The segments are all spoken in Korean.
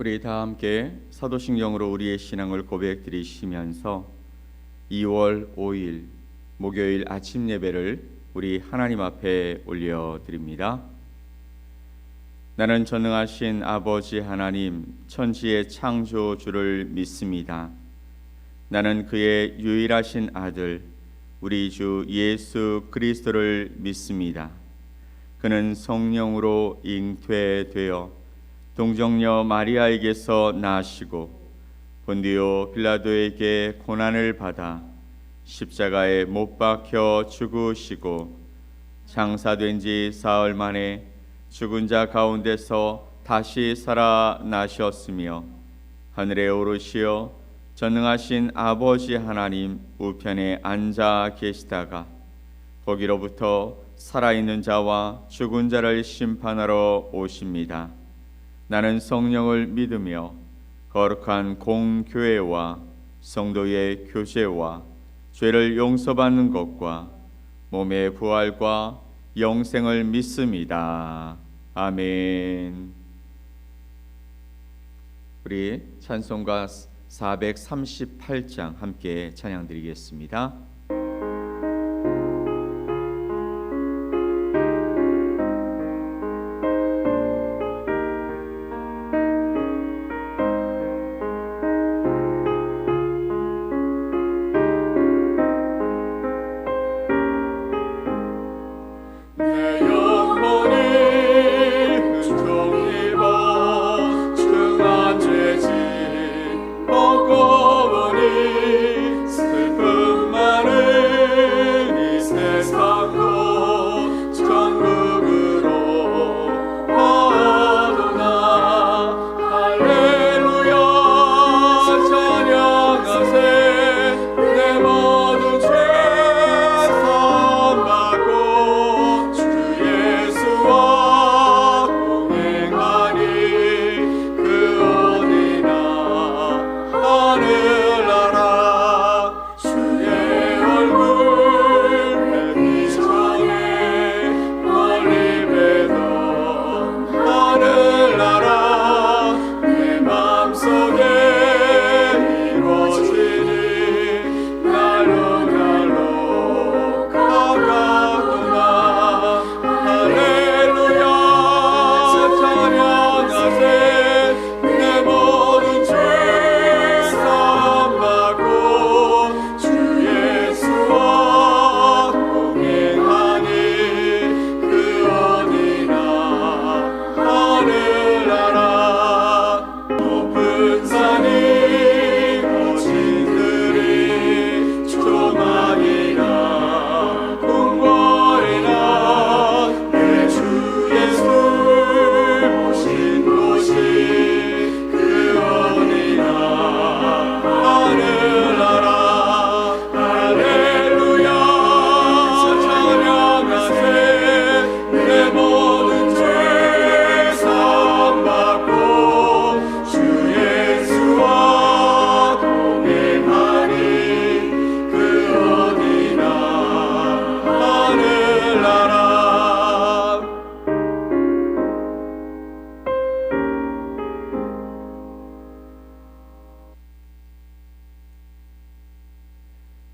우리 다 함께 사도신경으로 우리의 신앙을 고백드리시면서 2월 5일 목요일 아침 예배를 우리 하나님 앞에 올려드립니다. 나는 전능하신 아버지 하나님 천지의 창조주를 믿습니다. 나는 그의 유일하신 아들 우리 주 예수 그리스도를 믿습니다. 그는 성령으로 잉태되어 동정녀 마리아에게서 나시고 본디오 빌라도에게 고난을 받아 십자가에 못 박혀 죽으시고 장사된 지 사흘 만에 죽은 자 가운데서 다시 살아나셨으며 하늘에 오르시어 전능하신 아버지 하나님 우편에 앉아 계시다가 거기로부터 살아있는 자와 죽은 자를 심판하러 오십니다. 나는 성령을 믿으며 거룩한 공교회와 성도의 교제와 죄를 용서받는 것과 몸의 부활과 영생을 믿습니다. 아멘. 우리 찬송가 438장 함께 찬양드리겠습니다.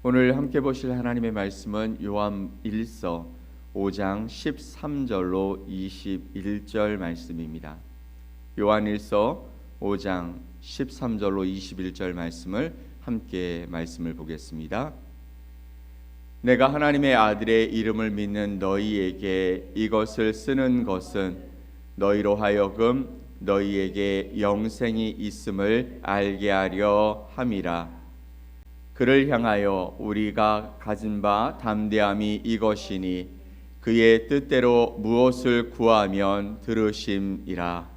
오늘 함께 보실 하나님의 말씀은 요한 1서 5장 13절로 21절 말씀입니다. 요한 1서 5장 13절로 21절 말씀을 함께 말씀을 보겠습니다. 내가 하나님의 아들의 이름을 믿는 너희에게 이것을 쓰는 것은 너희로 하여금 너희에게 영생이 있음을 알게 하려 함이라. 그를 향하여 우리가 가진 바 담대함이 이것이니 그의 뜻대로 무엇을 구하면 들으심이라.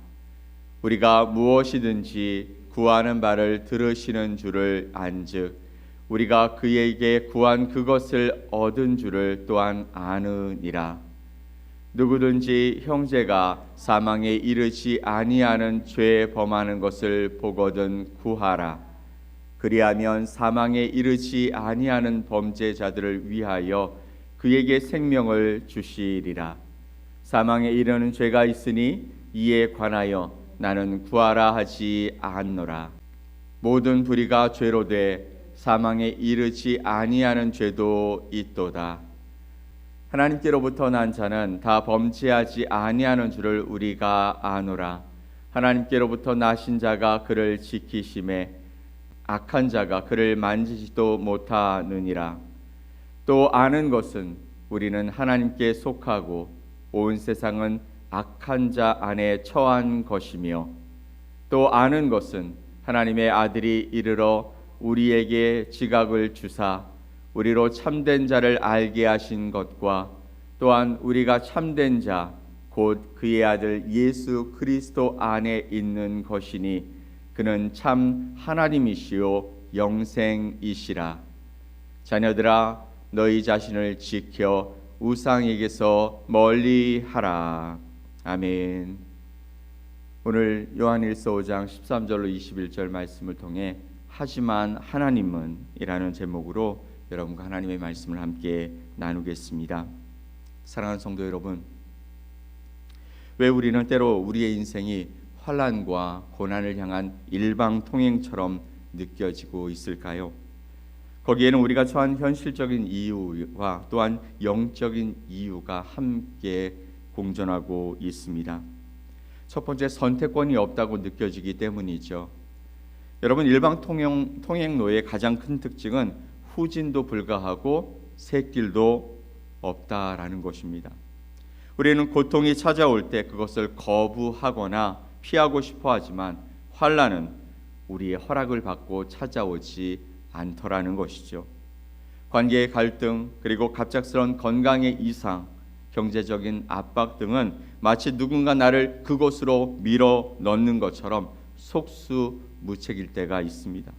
우리가 무엇이든지 구하는 바를 들으시는 줄을 안즉 우리가 그에게 구한 그것을 얻은 줄을 또한 아느니라. 누구든지 형제가 사망에 이르지 아니하는 죄 범하는 것을 보거든 구하라. 그리하면 사망에 이르지 아니하는 범죄자들을 위하여 그에게 생명을 주시리라. 사망에 이르는 죄가 있으니 이에 관하여 나는 구하라 하지 않노라. 모든 불의가 죄로 돼 사망에 이르지 아니하는 죄도 있도다. 하나님께로부터 난 자는 다 범죄하지 아니하는 줄을 우리가 아노라. 하나님께로부터 나신 자가 그를 지키심에 악한 자가 그를 만지지도 못하느니라. 또 아는 것은 우리는 하나님께 속하고 온 세상은 악한 자 안에 처한 것이며, 또 아는 것은 하나님의 아들이 이르러 우리에게 지각을 주사 우리로 참된 자를 알게 하신 것과 또한 우리가 참된 자 곧 그의 아들 예수 그리스도 안에 있는 것이니 그는 참 하나님이시요 영생이시라. 자녀들아, 너희 자신을 지켜 우상에게서 멀리하라. 아멘. 오늘 요한일서 5장 13절로 21절 말씀을 통해 하지만 하나님은 이라는 제목으로 여러분과 하나님의 말씀을 함께 나누겠습니다. 사랑하는 성도 여러분, 왜 우리는 때로 우리의 인생이 환난과 고난을 향한 일방통행처럼 느껴지고 있을까요? 거기에는 우리가 처한 현실적인 이유와 또한 영적인 이유가 함께 공존하고 있습니다. 첫 번째, 선택권이 없다고 느껴지기 때문이죠. 여러분, 일방통행로의 가장 큰 특징은 후진도 불가하고 샛길도 없다라는 것입니다. 우리는 고통이 찾아올 때 그것을 거부하거나 피하고 싶어 하지만 환난은 우리의 허락을 받고 찾아오지 않더라는 것이죠. 관계의 갈등, 그리고 갑작스러운 건강의 이상, 경제적인 압박 등은 마치 누군가 나를 그곳으로 밀어 넣는 것처럼 속수무책일 때가 있습니다.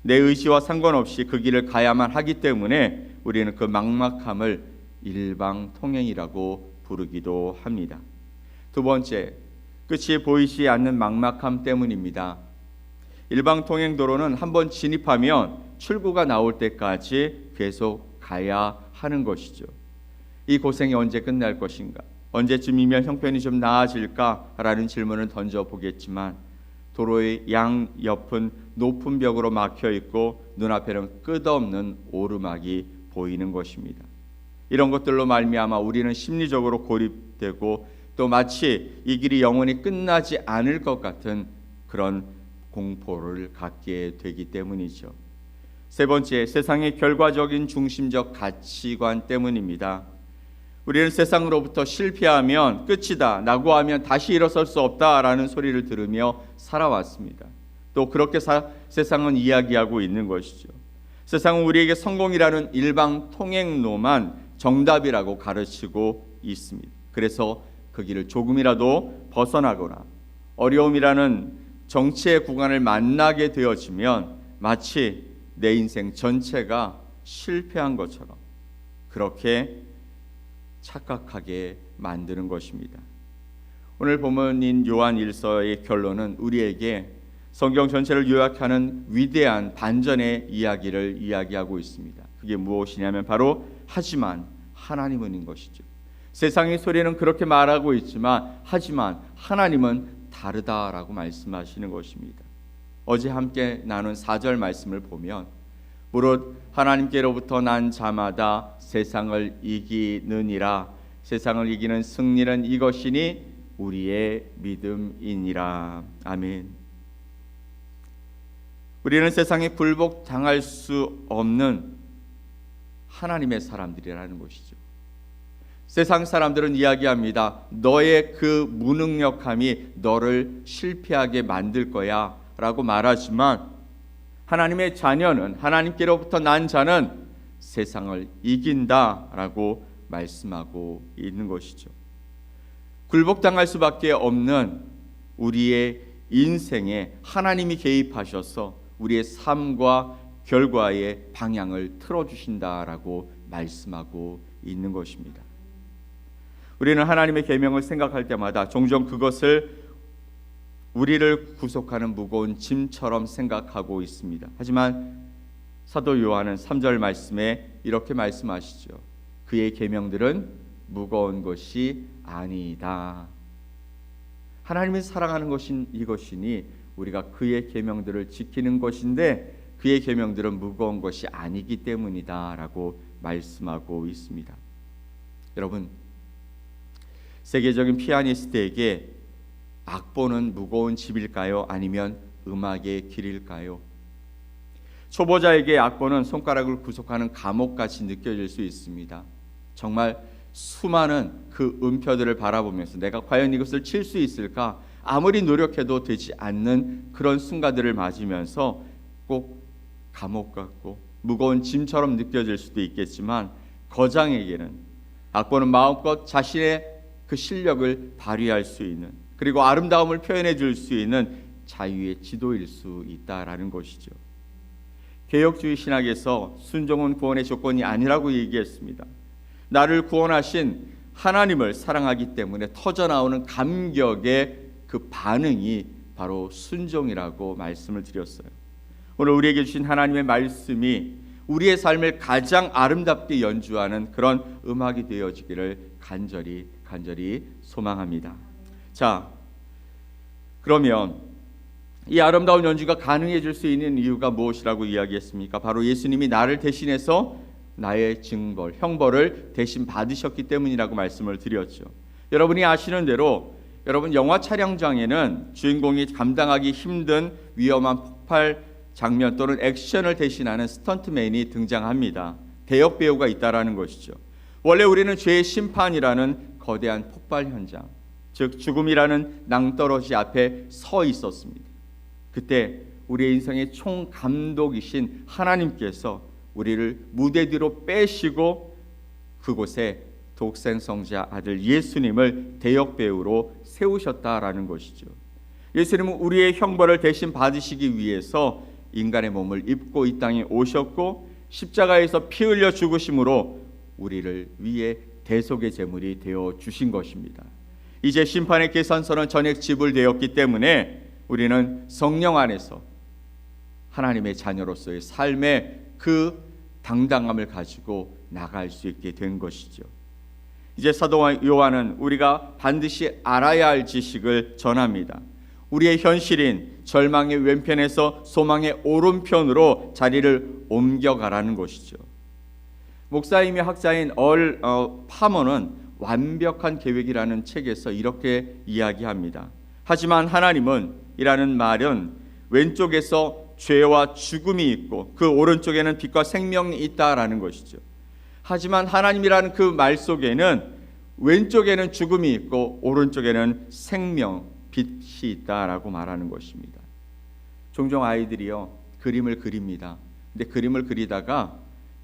내 의지와 상관없이 그 길을 가야만 하기 때문에 우리는 그 막막함을 일방통행이라고 부르기도 합니다. 두 번째, 끝이 보이지 않는 막막함 때문입니다. 일방통행 도로는 한번 진입하면 출구가 나올 때까지 계속 가야 하는 것이죠. 이 고생이 언제 끝날 것인가? 언제쯤이면 형편이 좀 나아질까라는 질문을 던져보겠지만 도로의 양 옆은 높은 벽으로 막혀 있고 눈앞에는 끝없는 오르막이 보이는 것입니다. 이런 것들로 말미암아 우리는 심리적으로 고립되고 또 마치 이 길이 영원히 끝나지 않을 것 같은 그런 공포를 갖게 되기 때문이죠. 세 번째, 세상의 결과적인 중심적 가치관 때문입니다. 우리는 세상으로부터 실패하면 끝이다, 낙오하면 다시 일어설 수 없다라는 소리를 들으며 살아왔습니다. 또 그렇게 세상은 이야기하고 있는 것이죠. 세상은 우리에게 성공이라는 일방통행로만 정답이라고 가르치고 있습니다. 그래서 그 길을 조금이라도 벗어나거나 어려움이라는 정체의 구간을 만나게 되어지면 마치 내 인생 전체가 실패한 것처럼 그렇게 착각하게 만드는 것입니다. 오늘 본문인 요한 1서의 결론은 우리에게 성경 전체를 요약하는 위대한 반전의 이야기를 이야기하고 있습니다. 그게 무엇이냐면 바로 하지만 하나님은인 것이죠. 세상의 소리는 그렇게 말하고 있지만 하지만 하나님은 다르다라고 말씀하시는 것입니다. 어제 함께 나눈 4절 말씀을 보면 무릇 하나님께로부터 난 자마다 세상을 이기느니라. 세상을 이기는 승리는 이것이니 우리의 믿음이니라. 아멘. 우리는 세상에 굴복당할 수 없는 하나님의 사람들이라는 것이죠. 세상 사람들은 이야기합니다. 너의 그 무능력함이 너를 실패하게 만들 거야 라고 말하지만 하나님의 자녀는, 하나님께로부터 난 자는 세상을 이긴다 라고 말씀하고 있는 것이죠. 굴복당할 수밖에 없는 우리의 인생에 하나님이 개입하셔서 우리의 삶과 결과의 방향을 틀어주신다라고 말씀하고 있는 것입니다. 우리는 하나님의 계명을 생각할 때마다 종종 그것을 우리를 구속하는 무거운 짐처럼 생각하고 있습니다. 하지만 사도 요한은 3절 말씀에 이렇게 말씀하시죠. 그의 계명들은 무거운 것이 아니다. 하나님이 사랑하는 것인 이것이니 우리가 그의 계명들을 지키는 것인데 그의 계명들은 무거운 것이 아니기 때문이다라고 말씀하고 있습니다. 여러분, 세계적인 피아니스트에게 악보는 무거운 집일까요? 아니면 음악의 길일까요? 초보자에게 악보는 손가락을 구속하는 감옥같이 느껴질 수 있습니다. 정말 수많은 그 음표들을 바라보면서 내가 과연 이것을 칠 수 있을까? 아무리 노력해도 되지 않는 그런 순간들을 맞으면서 꼭 감옥 같고 무거운 짐처럼 느껴질 수도 있겠지만, 거장에게는 악보는 마음껏 자신의 그 실력을 발휘할 수 있는, 그리고 아름다움을 표현해 줄 수 있는 자유의 지도일 수 있다라는 것이죠. 개혁주의 신학에서 순종은 구원의 조건이 아니라고 얘기했습니다. 나를 구원하신 하나님을 사랑하기 때문에 터져나오는 감격의 그 반응이 바로 순종이라고 말씀을 드렸어요. 오늘 우리에게 주신 하나님의 말씀이 우리의 삶을 가장 아름답게 연주하는 그런 음악이 되어지기를 간절히 소망합니다. 자, 그러면 이 아름다운 연주가 가능해질 수 있는 이유가 무엇이라고 이야기했습니까? 바로 예수님이 나를 대신해서 나의 징벌, 형벌을 대신 받으셨기 때문이라고 말씀을 드렸죠. 여러분이 아시는 대로 여러분 영화 촬영장에는 주인공이 감당하기 힘든 위험한 폭발 장면 또는 액션을 대신하는 스턴트맨이 등장합니다. 대역 배우가 있다라는 것이죠. 원래 우리는 죄의 심판이라는 거대한 폭발 현장, 즉 죽음이라는 낭떠러지 앞에 서 있었습니다. 그때 우리의 인생의 총감독이신 하나님께서 우리를 무대 뒤로 빼시고 그곳에 독생성자 아들 예수님을 대역 배우로 세우셨다라는 것이죠. 예수님은 우리의 형벌을 대신 받으시기 위해서 인간의 몸을 입고 이 땅에 오셨고 십자가에서 피 흘려 죽으심으로 우리를 위해 대속의 제물이 되어 주신 것입니다. 이제 심판의 계산서는 전액 지불되었기 때문에 우리는 성령 안에서 하나님의 자녀로서의 삶의 그 당당함을 가지고 나갈 수 있게 된 것이죠. 이제 사도 요한은 우리가 반드시 알아야 할 지식을 전합니다. 우리의 현실인 절망의 왼편에서 소망의 오른편으로 자리를 옮겨가라는 것이죠. 목사이며 학자인 파머는 완벽한 계획이라는 책에서 이렇게 이야기합니다. 하지만 하나님은 이라는 말은 왼쪽에서 죄와 죽음이 있고 그 오른쪽에는 빛과 생명이 있다라는 것이죠. 하지만 하나님이라는 그 말 속에는 왼쪽에는 죽음이 있고 오른쪽에는 생명, 빛이 있다라고 말하는 것입니다. 종종 아이들이요 그림을 그립니다. 근데 그림을 그리다가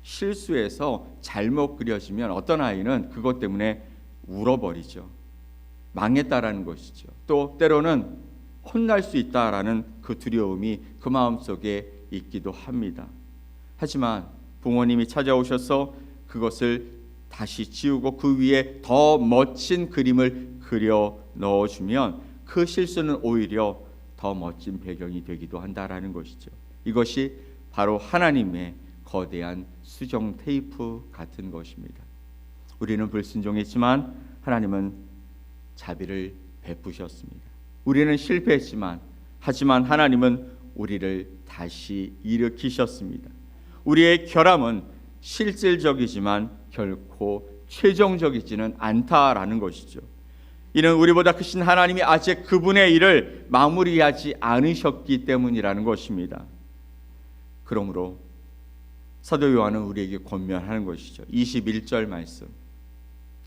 실수해서 잘못 그려지면 어떤 아이는 그것 때문에 울어버리죠. 망했다라는 것이죠. 또 때로는 혼날 수 있다라는 그 두려움이 그 마음속에 있기도 합니다. 하지만 부모님이 찾아오셔서 그것을 다시 지우고 그 위에 더 멋진 그림을 그려 넣어주면 그 실수는 오히려 더 멋진 배경이 되기도 한다라는 것이죠. 이것이 바로 하나님의 거대한 수정 테이프 같은 것입니다. 우리는 불순종했지만 하나님은 자비를 베푸셨습니다. 우리는 실패했지만 하지만 하나님은 우리를 다시 일으키셨습니다. 우리의 결함은 실질적이지만 결코 최종적이지는 않다라는 것이죠. 이는 우리보다 크신 하나님이 아직 그분의 일을 마무리하지 않으셨기 때문이라는 것입니다. 그러므로 사도 요한은 우리에게 권면하는 것이죠. 21절 말씀.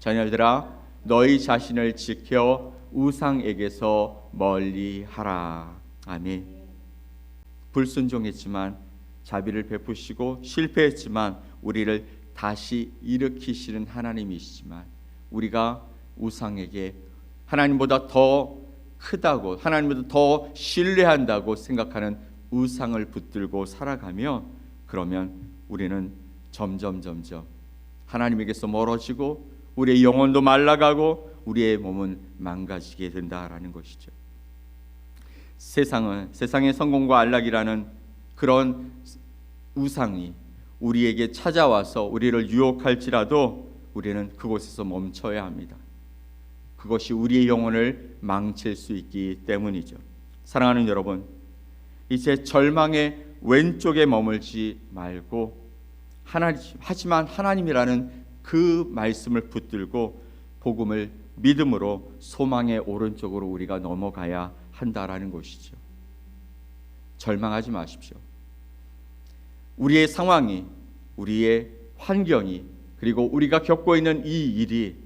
자녀들아 너희 자신을 지켜 우상에게서 멀리하라. 아멘. 불순종했지만 자비를 베푸시고 실패했지만 우리를 다시 일으키시는 하나님이시지만 우리가 우상에게 하나님보다 더 크다고 하나님보다 더 신뢰한다고 생각하는 우상을 붙들고 살아가며 그러면 우리는 점점 하나님에게서 멀어지고 우리의 영혼도 말라가고 우리의 몸은 망가지게 된다라는 것이죠. 세상의 성공과 안락이라는 그런 우상이 우리에게 찾아와서 우리를 유혹할지라도 우리는 그곳에서 멈춰야 합니다. 그것이 우리의 영혼을 망칠 수 있기 때문이죠. 사랑하는 여러분, 이제 절망의 왼쪽에 머물지 말고 하지만 하나님이라는 그 말씀을 붙들고 복음을 믿음으로 소망의 오른쪽으로 우리가 넘어가야 한다라는 것이죠. 절망하지 마십시오. 우리의 상황이, 우리의 환경이, 그리고 우리가 겪고 있는 이 일이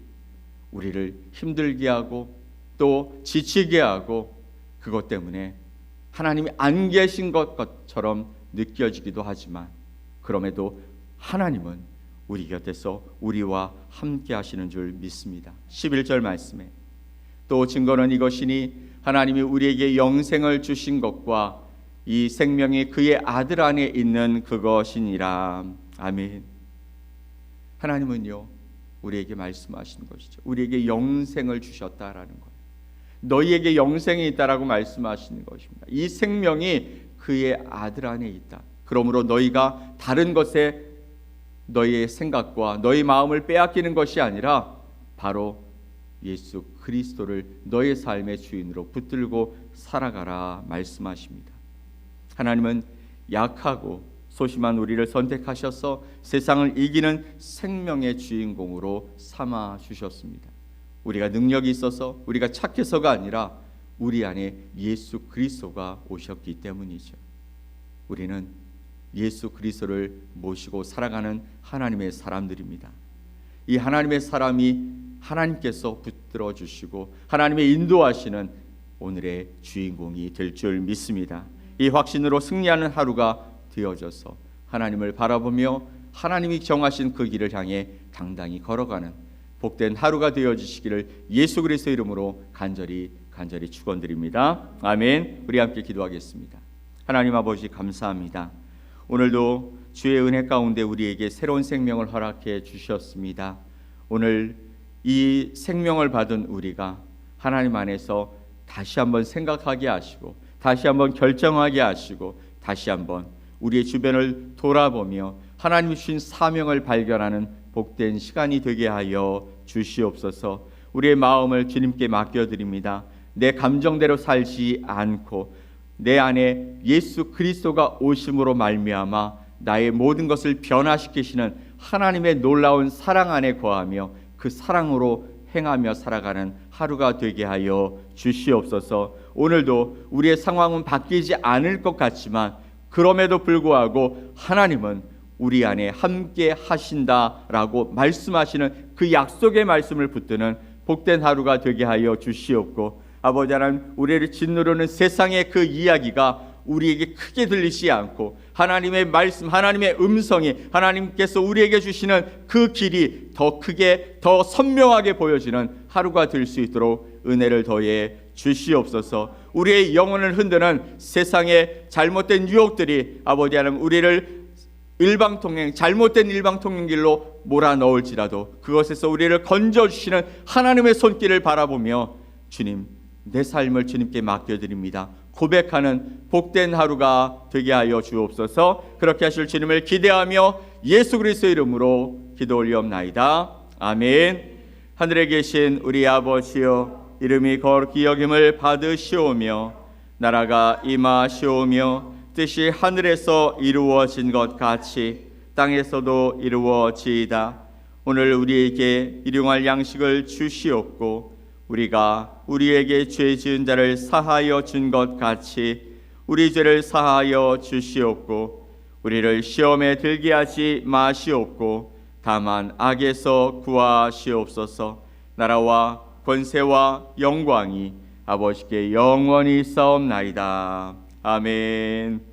우리를 힘들게 하고 또 지치게 하고 그것 때문에 하나님이 안 계신 것처럼 느껴지기도 하지만 그럼에도 하나님은 우리 곁에서 우리와 함께 하시는 줄 믿습니다. 11절 말씀에 또 증거는 이것이니 하나님이 우리에게 영생을 주신 것과 이 생명이 그의 아들 안에 있는 그것이니라. 아멘. 하나님은요 우리에게 말씀하시는 것이죠. 우리에게 영생을 주셨다라는 거예요. 너희에게 영생이 있다라고 말씀하시는 것입니다. 이 생명이 그의 아들 안에 있다. 그러므로 너희가 다른 것에 너희의 생각과 너희 마음을 빼앗기는 것이 아니라 바로 예수 그리스도를 너의 삶의 주인으로 붙들고 살아가라 말씀하십니다. 하나님은 약하고 소심한 우리를 선택하셔서 세상을 이기는 생명의 주인공으로 삼아 주셨습니다. 우리가 능력이 있어서 우리가 착해서가 아니라 우리 안에 예수 그리스도가 오셨기 때문이죠. 우리는 예수 그리스도를 모시고 살아가는 하나님의 사람들입니다. 이 하나님의 사람이 하나님께서 붙들어 주시고 하나님의 인도하시는 오늘의 주인공이 될 줄 믿습니다. 이 확신으로 승리하는 하루가 되어져서 하나님을 바라보며 하나님이 정하신 그 길을 향해 당당히 걸어가는 복된 하루가 되어지시기를 예수 그리스도 이름으로 간절히 축원드립니다. 아멘. 우리 함께 기도하겠습니다. 하나님 아버지 감사합니다. 오늘도 주의 은혜 가운데 우리에게 새로운 생명을 허락해 주셨습니다. 오늘 이 생명을 받은 우리가 하나님 안에서 다시 한번 생각하게 하시고 다시 한번 결정하게 하시고 다시 한번 우리의 주변을 돌아보며 하나님이 주신 사명을 발견하는 복된 시간이 되게 하여 주시옵소서. 우리의 마음을 주님께 맡겨드립니다. 내 감정대로 살지 않고 내 안에 예수 그리스도가 오심으로 말미암아 나의 모든 것을 변화시키시는 하나님의 놀라운 사랑 안에 거하며 그 사랑으로 행하며 살아가는 하루가 되게 하여 주시옵소서. 오늘도 우리의 상황은 바뀌지 않을 것 같지만 그럼에도 불구하고 하나님은 우리 안에 함께 하신다라고 말씀하시는 그 약속의 말씀을 붙드는 복된 하루가 되게 하여 주시옵고, 아버지 하나님, 우리를 짓누르는 세상의 그 이야기가 우리에게 크게 들리지 않고 하나님의 말씀, 하나님의 음성이, 하나님께서 우리에게 주시는 그 길이 더 크게, 더 선명하게 보여지는 하루가 될 수 있도록 은혜를 더해 주시옵소서. 우리의 영혼을 흔드는 세상의 잘못된 유혹들이 아버지 하나님 우리를 잘못된 일방통행 길로 몰아넣을지라도 그것에서 우리를 건져주시는 하나님의 손길을 바라보며 주님, 내 삶을 주님께 맡겨드립니다. 고백하는 복된 하루가 되게 하여 주옵소서. 그렇게 하실 주님을 기대하며 예수 그리스도의 이름으로 기도 올리옵나이다. 아멘. 하늘에 계신 우리 아버지여, 이름이 거룩히 여김을 받으시오며 나라가 임하시오며 뜻이 하늘에서 이루어진 것 같이 땅에서도 이루어지이다. 오늘 우리에게 일용할 양식을 주시옵고 우리가 우리에게 죄 지은 자를 사하여 준 것 같이 우리 죄를 사하여 주시옵고 우리를 시험에 들게 하지 마시옵고 다만 악에서 구하시옵소서. 나라와 권세와 영광이 아버지께 영원히 있사옵나이다. 아멘.